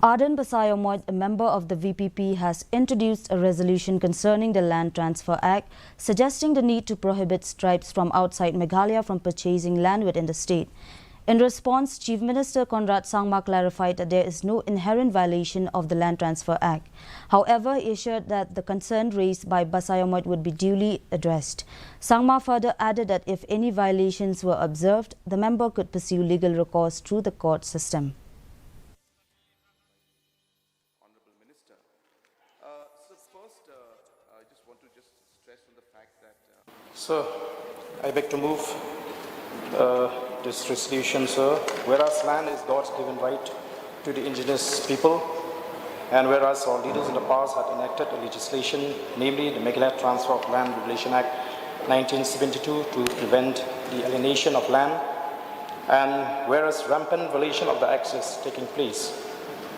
Arden Basayomoy, a member of the VPP, has introduced a resolution concerning the Land Transfer Act, suggesting the need to prohibit tribes from outside Meghalaya from purchasing land within the state. In response, Chief Minister Conrad Sangma clarified that there is no inherent violation of the Land Transfer Act. However, he assured that the concern raised by Basayomoy would be duly addressed. Sangma further added that if any violations were observed, the member could pursue legal recourse through the court system. I just want to stress on the fact that... Sir, I beg to move this resolution, sir. Whereas land is God's given right to the indigenous people, and whereas our leaders in the past had enacted a legislation, namely the Meghalaya Transfer of Land Regulation Act 1972, to prevent the alienation of land, and whereas rampant violation of the acts is taking place.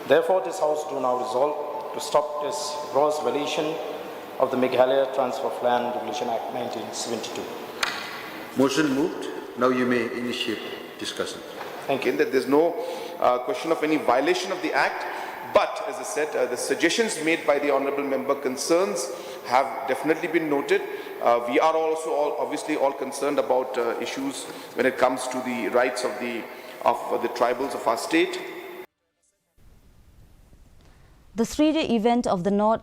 Therefore, this House do now resolve to stop this gross violation of the Meghalaya Transfer of Land Regulation Act 1972. Motion moved. Now you may initiate discussion. Thank you. That there's no question of any violation of the Act, but as I said, the suggestions made by the Honourable Member concerns have definitely been noted. We are also obviously all concerned about issues when it comes to the rights of the tribals of our state. The 3-day event of the North